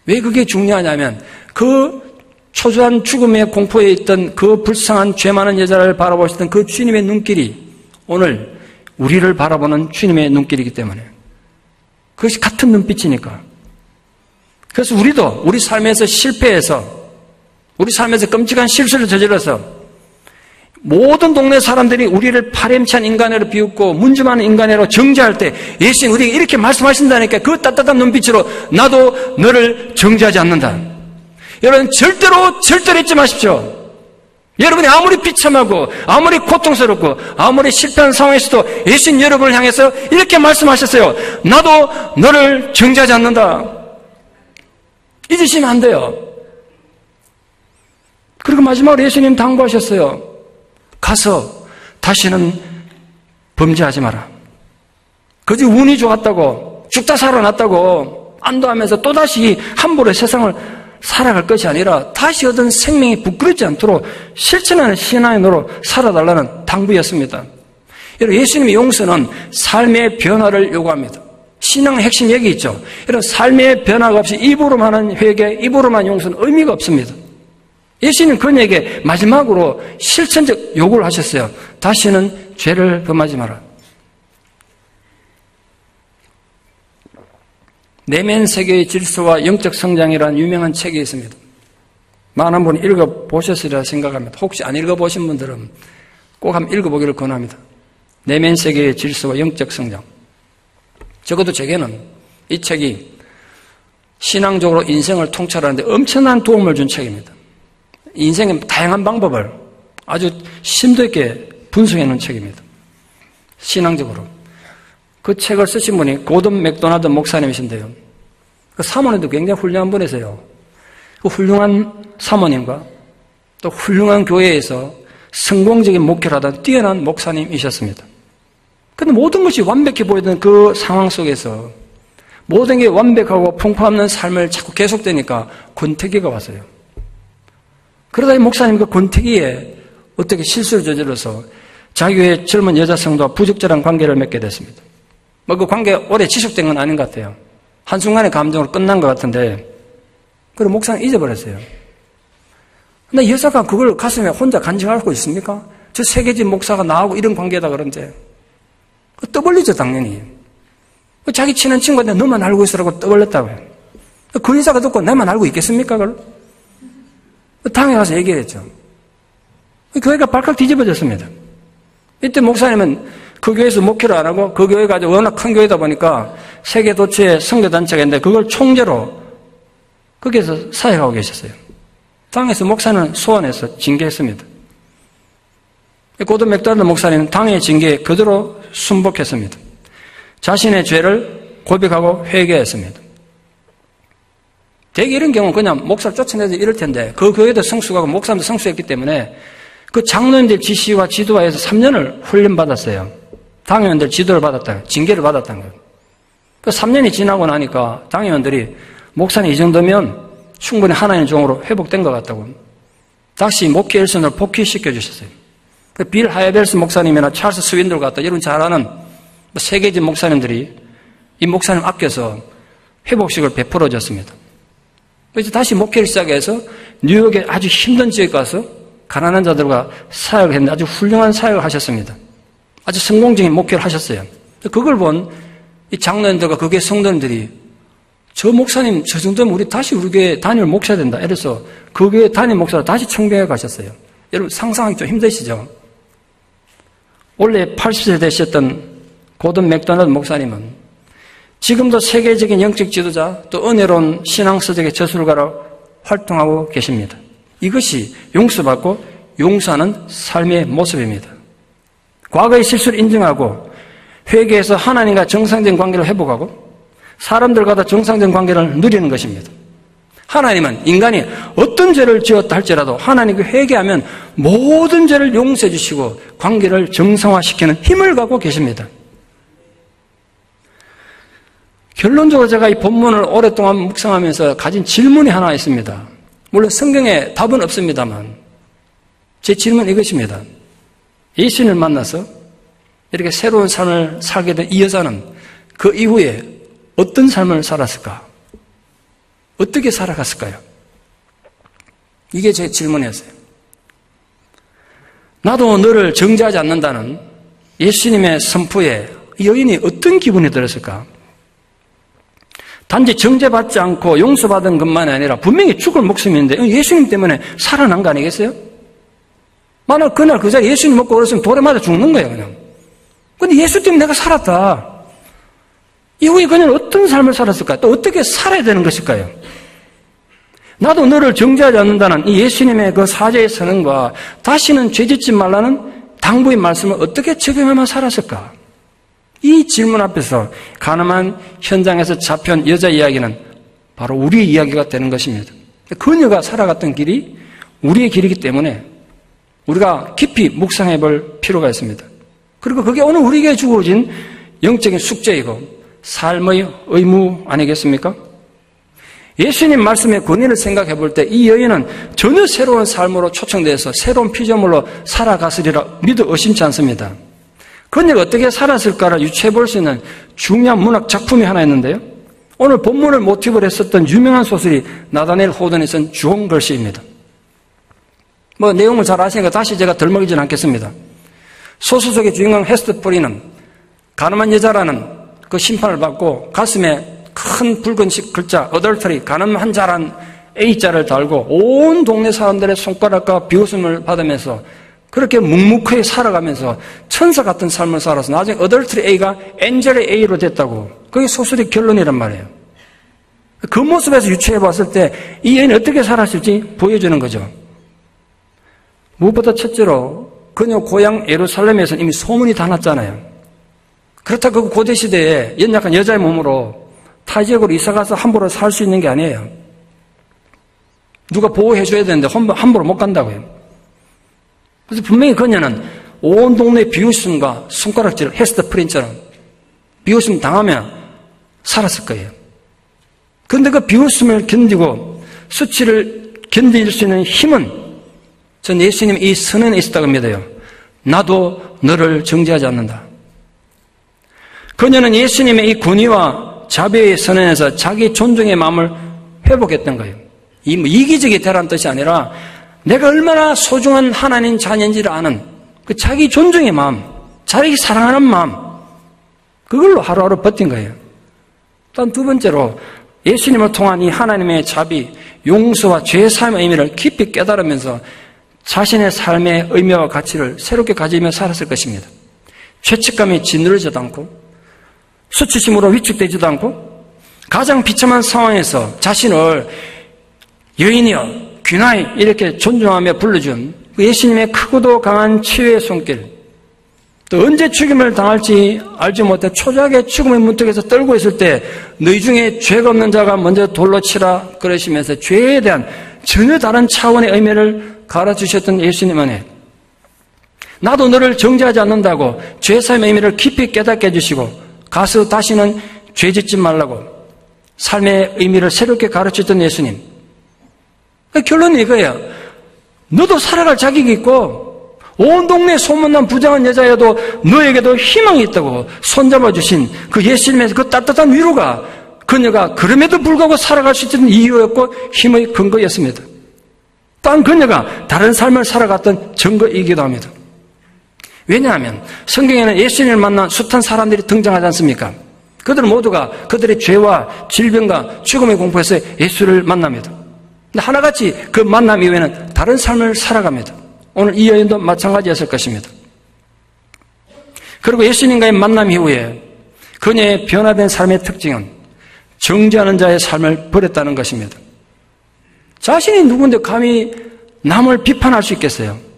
왜 그게 중요하냐면 그 초조한 죽음의 공포에 있던 그 불쌍한 죄 많은 여자를 바라보시던 그 주님의 눈길이 오늘 우리를 바라보는 주님의 눈길이기 때문에 그것이 같은 눈빛이니까. 그래서 우리도 우리 삶에서 실패해서 우리 삶에서 끔찍한 실수를 저질러서 모든 동네 사람들이 우리를 파렴치한 인간으로 비웃고 문제 많은 인간으로 정죄할 때 예수님 우리에게 이렇게 말씀하신다니까 그 따뜻한 눈빛으로 나도 너를 정죄하지 않는다. 여러분 절대로 잊지 마십시오. 여러분이 아무리 비참하고 아무리 고통스럽고 아무리 실패한 상황에서도 예수님 여러분을 향해서 이렇게 말씀하셨어요. 나도 너를 정죄하지 않는다. 잊으시면 안 돼요. 그리고 마지막으로 예수님 당부하셨어요. 가서 다시는 범죄하지 마라. 그저 운이 좋았다고 죽다 살아났다고 안도하면서 또다시 함부로 세상을 살아갈 것이 아니라 다시 얻은 생명이 부끄럽지 않도록 실천하는 신앙인으로 살아달라는 당부였습니다. 여러분 예수님의 용서는 삶의 변화를 요구합니다. 신앙의 핵심 여기 있죠. 여러분 삶의 변화가 없이 입으로만 하는 회개, 입으로만 용서는 의미가 없습니다. 예수님은 그녀에게 마지막으로 실천적 요구를 하셨어요. 다시는 죄를 범하지 마라. 내면 세계의 질서와 영적 성장이라는 유명한 책이 있습니다. 많은 분이 읽어보셨으리라 생각합니다. 혹시 안 읽어보신 분들은 꼭 한번 읽어보기를 권합니다. 내면 세계의 질서와 영적 성장. 적어도 제게는 이 책이 신앙적으로 인생을 통찰하는데 엄청난 도움을 준 책입니다. 인생의 다양한 방법을 아주 심도 있게 분석해 놓은 책입니다. 신앙적으로. 그 책을 쓰신 분이 고든 맥도나드 목사님이신데요. 그 사모님도 굉장히 훌륭한 분이세요. 그 훌륭한 사모님과 또 훌륭한 교회에서 성공적인 목회를 하던 뛰어난 목사님이셨습니다. 그런데 모든 것이 완벽해 보이던 그 상황 속에서 모든 게 완벽하고 풍파없는 삶을 자꾸 계속되니까 권태기가 왔어요. 그러다 이 목사님 그 권태기에 어떻게 실수를 저질러서 자기 교회 젊은 여자 성도와 부적절한 관계를 맺게 됐습니다. 그 관계 오래 지속된 건 아닌 것 같아요. 한순간의 감정으로 끝난 것 같은데 그리고 목사님 잊어버렸어요. 근데 여자가 그걸 가슴에 혼자 간직하고 있습니까? 저 세계지 목사가 나하고 이런 관계다 그런데 떠벌리죠 당연히. 자기 친한 친구한테 너만 알고 있으라고 떠벌렸다고요. 그 여자가 듣고 나만 알고 있겠습니까? 그걸? 당에 가서 얘기했죠. 교회가 발칵 뒤집어졌습니다. 이때 목사님은 그 교회에서 목회를 안 하고 그 교회가 워낙 큰 교회다 보니까 세계 도처의 선교단체가 있는데 그걸 총재로 거기에서 사역하고 계셨어요. 당에서 목사는 소환해서 징계했습니다. 고든 맥도날드 목사님은 당의 징계에 그대로 순복했습니다. 자신의 죄를 고백하고 회개했습니다. 대개 이런 경우는 그냥 목사를 쫓아내서 이럴 텐데 그 교회도 성숙하고 목사님도 성숙했기 때문에 그 장로님들 지시와 지도하에서 3년을 훈련받았어요. 당회원들 지도를 받았다, 징계를 받았다는 거예요. 그 3년이 지나고 나니까 당회원들이 목사님 이 정도면 충분히 하나님의 종으로 회복된 것 같다고 다시 목회 일선을 복귀시켜 주셨어요. 빌 하이벨스 목사님이나 찰스 스윈들 같다 이런 잘 아는 세계적 목사님들이 이 목사님 아껴서 회복식을 베풀어 줬습니다. 그래서 다시 목회를 시작해서 뉴욕의 아주 힘든 지역에 가서 가난한 자들과 사역을 했는데 아주 훌륭한 사역을 하셨습니다. 아주 성공적인 목회를 하셨어요. 그걸 본 이 장로님들과 그 교회 성도님들이 저 목사님 저 정도면 우리 다시 우리 교회 담임 목사야 된다. 이래서 그 교회 담임 목사로 다시 청빙해 가셨어요. 여러분 상상하기 좀 힘드시죠? 원래 80세 되셨던 고든 맥도날드 목사님은 지금도 세계적인 영적 지도자 또 은혜로운 신앙서적의 저술가로 활동하고 계십니다. 이것이 용서받고 용서하는 삶의 모습입니다. 과거의 실수를 인정하고 회개해서 하나님과 정상적인 관계를 회복하고 사람들과도 정상적인 관계를 누리는 것입니다. 하나님은 인간이 어떤 죄를 지었다 할지라도 하나님께 회개하면 모든 죄를 용서해 주시고 관계를 정상화시키는 힘을 갖고 계십니다. 결론적으로 제가 이 본문을 오랫동안 묵상하면서 가진 질문이 하나 있습니다. 물론 성경에 답은 없습니다만 제 질문은 이것입니다. 예수님을 만나서 이렇게 새로운 삶을 살게 된 이 여자는 그 이후에 어떤 삶을 살았을까? 어떻게 살아갔을까요? 이게 제 질문이었어요. 나도 너를 정죄하지 않는다는 예수님의 선포에 이 여인이 어떤 기분이 들었을까? 단지 정죄받지 않고 용서받은 것만이 아니라 분명히 죽을 목숨인데 예수님 때문에 살아난 거 아니겠어요? 만약 그날 그 자리에 예수님 먹고 그랬으면 돌에 맞아 죽는 거예요, 그냥. 근데 예수 때문에 내가 살았다. 이후에 그녀는 어떤 삶을 살았을까요? 또 어떻게 살아야 되는 것일까요? 나도 너를 정죄하지 않는다는 이 예수님의 그 사죄의 선언과 다시는 죄짓지 말라는 당부의 말씀을 어떻게 적용하며 살았을까? 이 질문 앞에서 가늠한 현장에서 잡혀온 여자 이야기는 바로 우리의 이야기가 되는 것입니다. 그녀가 살아갔던 길이 우리의 길이기 때문에 우리가 깊이 묵상해 볼 필요가 있습니다. 그리고 그게 오늘 우리에게 주어진 영적인 숙제이고 삶의 의무 아니겠습니까? 예수님 말씀의 권위를 생각해 볼 때 이 여인은 전혀 새로운 삶으로 초청돼서 새로운 피조물로 살아갔으리라 믿어 의심치 않습니다. 그녀가 어떻게 살았을까를 유추해 볼 수 있는 중요한 문학 작품이 하나 있는데요. 오늘 본문을 모티브로 했었던 유명한 소설이 나다니엘 호든이 쓴 주홍 글씨입니다. 내용을 잘 아시니까 다시 제가 덜먹이진 않겠습니다. 소설 속의 주인공 헤스터프리는 가늠한 여자라는 그 심판을 받고 가슴에 큰 붉은색 글자 어덜터리 가늠한 자란 A자를 달고 온 동네 사람들의 손가락과 비웃음을 받으면서 그렇게 묵묵하게 살아가면서 천사 같은 삶을 살아서 나중에 어덜터리 A가 엔젤의 A로 됐다고 그게 소설의 결론이란 말이에요. 그 모습에서 유추해 봤을 때 이 여인이 어떻게 살았을지 보여주는 거죠. 무엇보다 첫째로 그녀 고향 예루살렘에서는 이미 소문이 다 났잖아요. 그렇다고 그 고대시대에 연약한 여자의 몸으로 타 지역으로 이사가서 함부로 살 수 있는 게 아니에요. 누가 보호해줘야 되는데 함부로 못 간다고요. 그래서 분명히 그녀는 온 동네 비웃음과 손가락질 헤스터 프린처럼 비웃음 당하며 살았을 거예요. 그런데 그 비웃음을 견디고 수치를 견딜 수 있는 힘은 전 예수님 이 선언에 있었다고 믿어요. 나도 너를 정죄하지 않는다. 그녀는 예수님의 이 권위와 자비의 선언에서 자기 존중의 마음을 회복했던 거예요. 이기적이 되라는 뜻이 아니라 내가 얼마나 소중한 하나님 자녀인지를 아는 그 자기 존중의 마음, 자기 사랑하는 마음, 그걸로 하루하루 버틴 거예요. 또한 두 번째로 예수님을 통한 이 하나님의 자비, 용서와 죄사함의 의미를 깊이 깨달으면서 자신의 삶의 의미와 가치를 새롭게 가지며 살았을 것입니다. 죄책감이 짓누르지도 않고 수치심으로 위축되지도 않고 가장 비참한 상황에서 자신을 여인이여 귀나이 이렇게 존중하며 불러준 그 예수님의 크고도 강한 치유의 손길, 또 언제 죽임을 당할지 알지 못해 초조하게 죽음의 문턱에서 떨고 있을 때 너희 중에 죄가 없는 자가 먼저 돌로 치라 그러시면서 죄에 대한 전혀 다른 차원의 의미를 가르치셨던 예수님 안에 나도 너를 정죄하지 않는다고 죄사함의 의미를 깊이 깨닫게 해주시고 가서 다시는 죄 짓지 말라고 삶의 의미를 새롭게 가르쳤던 예수님. 결론은 이거예요. 너도 살아갈 자격이 있고 온 동네 소문난 부정한 여자여도 너에게도 희망이 있다고 손잡아주신 그 예수님의 그 따뜻한 위로가 그녀가 그럼에도 불구하고 살아갈 수 있는 이유였고 힘의 근거였습니다. 또한 그녀가 다른 삶을 살아갔던 증거이기도 합니다. 왜냐하면 성경에는 예수님을 만난 숱한 사람들이 등장하지 않습니까? 그들은 모두가 그들의 죄와 질병과 죽음의 공포에서 예수를 만납니다. 근데 하나같이 그 만남 이후에는 다른 삶을 살아갑니다. 오늘 이 여인도 마찬가지였을 것입니다. 그리고 예수님과의 만남 이후에 그녀의 변화된 삶의 특징은 정죄하는 자의 삶을 버렸다는 것입니다. 자신이 누군데 감히 남을 비판할 수 있겠어요?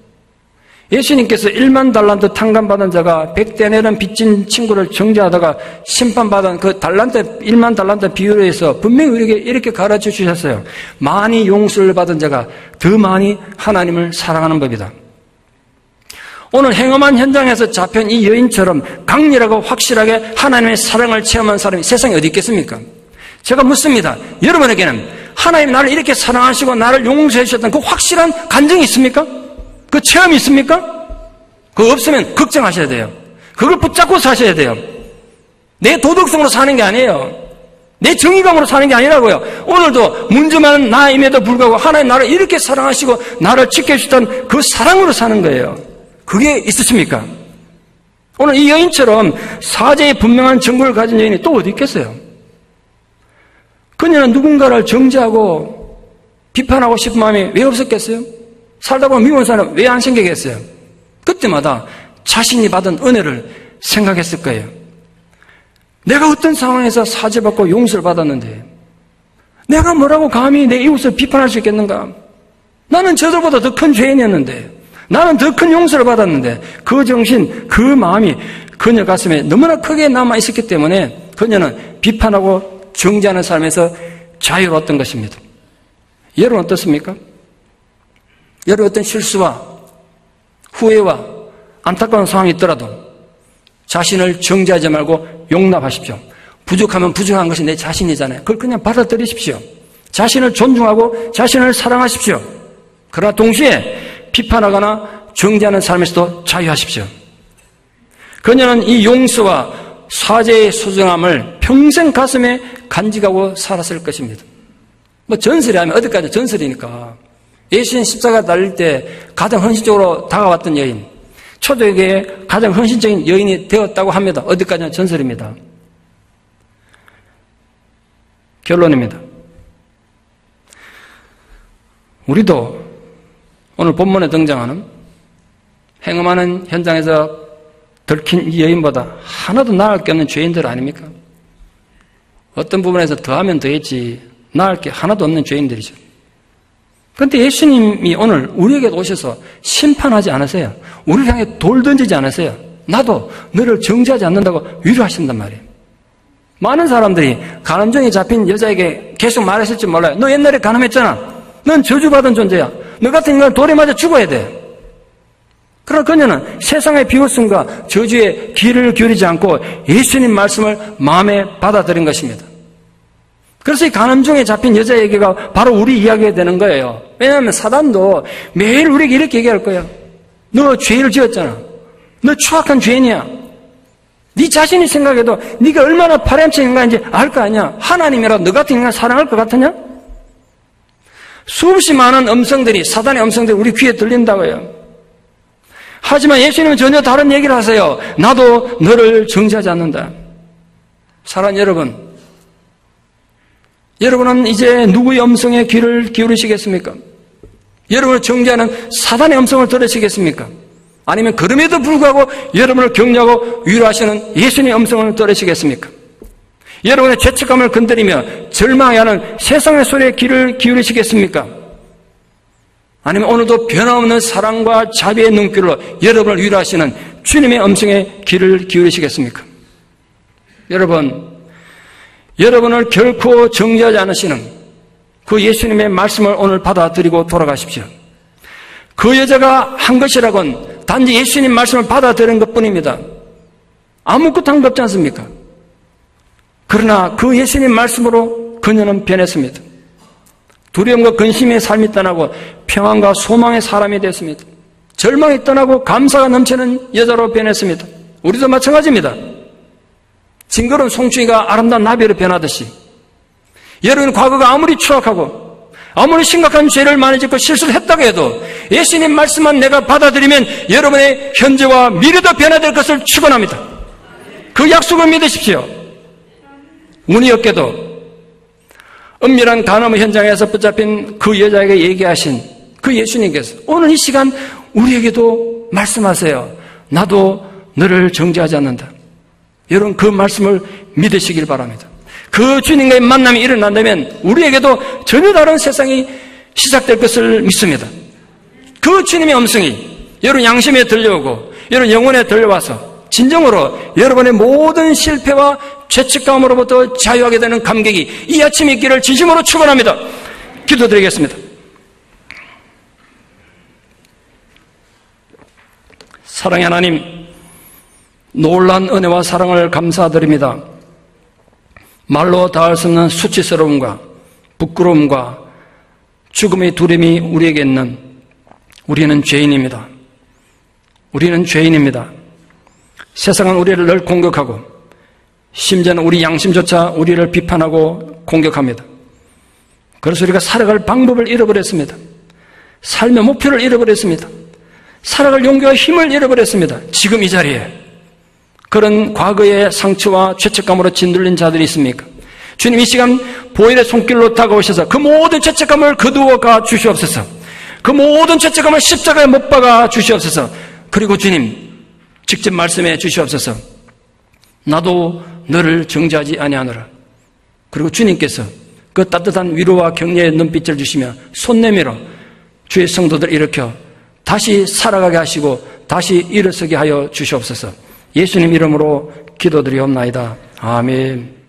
예수님께서 1만 달란트 탕감받은 자가 100데나리온 빚진 친구를 정죄하다가 심판받은 그 달란트, 1만 달란트 비유로 해서 분명히 우리에게 이렇게 가르쳐 주셨어요. 많이 용서를 받은 자가 더 많이 하나님을 사랑하는 법이다. 오늘 행엄한 현장에서 잡힌 이 여인처럼 강렬하고 확실하게 하나님의 사랑을 체험한 사람이 세상에 어디 있겠습니까? 제가 묻습니다. 여러분에게는 하나님 나를 이렇게 사랑하시고 나를 용서해 주셨던 그 확실한 감정이 있습니까? 그 체험이 있습니까? 그거 없으면 걱정하셔야 돼요. 그걸 붙잡고 사셔야 돼요. 내 도덕성으로 사는 게 아니에요. 내 정의감으로 사는 게 아니라고요. 오늘도 문제 많은 나임에도 불구하고 하나님 나를 이렇게 사랑하시고 나를 지켜주셨던 그 사랑으로 사는 거예요. 그게 있으십니까? 오늘 이 여인처럼 사죄의 분명한 증거를 가진 여인이 또 어디 있겠어요? 그녀는 누군가를 정죄하고 비판하고 싶은 마음이 왜 없었겠어요? 살다 보면 미운 사람 왜 안 생기겠어요? 그때마다 자신이 받은 은혜를 생각했을 거예요. 내가 어떤 상황에서 사죄받고 용서를 받았는데 내가 뭐라고 감히 내 이웃을 비판할 수 있겠는가? 나는 저들보다 더 큰 죄인이었는데 나는 더 큰 용서를 받았는데 그 정신, 그 마음이 그녀 가슴에 너무나 크게 남아있었기 때문에 그녀는 비판하고 정죄하는 삶에서 자유로웠던 것입니다. 여러분 어떻습니까? 여러분 어떤 실수와 후회와 안타까운 상황이 있더라도 자신을 정죄하지 말고 용납하십시오. 부족하면 부족한 것이 내 자신이잖아요. 그걸 그냥 받아들이십시오. 자신을 존중하고 자신을 사랑하십시오. 그러나 동시에 비판하거나 정죄하는 삶에서도 자유하십시오. 그녀는 이 용서와 사죄의 소중함을 평생 가슴에 간직하고 살았을 것입니다. 뭐 전설이 하면 어디까지 전설이니까. 예수님 십자가 달릴 때 가장 헌신적으로 다가왔던 여인, 초대교회에 가장 헌신적인 여인이 되었다고 합니다. 어디까지나 전설입니다. 결론입니다. 우리도 오늘 본문에 등장하는 행음하는 현장에서 들킨 이 여인보다 하나도 나을 게 없는 죄인들 아닙니까? 어떤 부분에서 더하면 더했지 나을 게 하나도 없는 죄인들이죠. 그런데 예수님이 오늘 우리에게 오셔서 심판하지 않으세요. 우리를 향해 돌 던지지 않으세요. 나도 너를 정죄하지 않는다고 위로하신단 말이에요. 많은 사람들이 간음증에 잡힌 여자에게 계속 말했을지 몰라요. 너 옛날에 간음했잖아. 넌 저주받은 존재야. 너 같은 인간은 돌에 맞아 죽어야 돼. 그러나 그녀는 세상의 비웃음과 저주에 귀를 기울이지 않고 예수님 말씀을 마음에 받아들인 것입니다. 그래서 이 간음증에 잡힌 여자 얘기가 바로 우리 이야기가 되는 거예요. 왜냐하면 사단도 매일 우리에게 이렇게 얘기할 거예요. 너 죄를 지었잖아. 너 추악한 죄인이야. 네 자신이 생각해도 네가 얼마나 파렴치한 인간인지 알 거 아니야. 하나님이라도 너 같은 인간 사랑할 것 같으냐? 수없이 많은 음성들이, 사단의 음성들이 우리 귀에 들린다고요. 하지만 예수님은 전혀 다른 얘기를 하세요. 나도 너를 정죄하지 않는다. 사랑하는 여러분, 여러분은 이제 누구의 음성에 귀를 기울이시겠습니까? 여러분을 정죄하는 사단의 음성을 들으시겠습니까? 아니면 그럼에도 불구하고 여러분을 격려하고 위로하시는 예수님의 음성을 들으시겠습니까? 여러분의 죄책감을 건드리며 절망하는 세상의 소리에 귀를 기울이시겠습니까? 아니면 오늘도 변함없는 사랑과 자비의 눈길로 여러분을 위로하시는 주님의 음성에 귀를 기울이시겠습니까? 여러분을 결코 정죄하지 않으시는 그 예수님의 말씀을 오늘 받아들이고 돌아가십시오. 그 여자가 한 것이라곤 단지 예수님 말씀을 받아들인 것뿐입니다. 아무것도 한 것 없지 않습니까? 그러나 그 예수님 말씀으로 그녀는 변했습니다. 두려움과 근심의 삶이 떠나고 평안과 소망의 사람이 됐습니다. 절망이 떠나고 감사가 넘치는 여자로 변했습니다. 우리도 마찬가지입니다. 징그러운 송충이가 아름다운 나비로 변하듯이 여러분 과거가 아무리 추악하고 아무리 심각한 죄를 많이 짓고 실수를 했다고 해도 예수님 말씀만 내가 받아들이면 여러분의 현재와 미래도 변화될 것을 축원합니다. 그 약속을 믿으십시오. 운이 없게도 은밀한 간암 현장에서 붙잡힌 그 여자에게 얘기하신 그 예수님께서 오늘 이 시간 우리에게도 말씀하세요. 나도 너를 정죄하지 않는다. 여러분 그 말씀을 믿으시길 바랍니다. 그 주님과의 만남이 일어난다면 우리에게도 전혀 다른 세상이 시작될 것을 믿습니다. 그 주님의 음성이 여러분 양심에 들려오고 여러분 영혼에 들려와서 진정으로 여러분의 모든 실패와 죄책감으로부터 자유하게 되는 감격이 이 아침에 있기를 진심으로 축원합니다. 기도드리겠습니다. 사랑의 하나님, 놀라운 은혜와 사랑을 감사드립니다. 말로 다할 수 없는 수치스러움과 부끄러움과 죽음의 두려움이 우리에게 있는 우리는 죄인입니다. 우리는 죄인입니다. 세상은 우리를 늘 공격하고 심지어는 우리 양심조차 우리를 비판하고 공격합니다. 그래서 우리가 살아갈 방법을 잃어버렸습니다. 삶의 목표를 잃어버렸습니다. 살아갈 용기와 힘을 잃어버렸습니다. 지금 이 자리에 그런 과거의 상처와 죄책감으로 짓눌린 자들이 있습니까? 주님 이 시간 보혈의 손길로 다가오셔서 그 모든 죄책감을 거두어 가 주시옵소서. 그 모든 죄책감을 십자가에 못 박아 주시옵소서. 그리고 주님 직접 말씀해 주시옵소서. 나도 너를 정죄하지 아니하노라. 그리고 주님께서 그 따뜻한 위로와 격려의 눈빛을 주시며 손 내밀어 주의 성도들 일으켜 다시 살아가게 하시고 다시 일어서게 하여 주시옵소서. 예수님 이름으로 기도드리옵나이다. 아멘.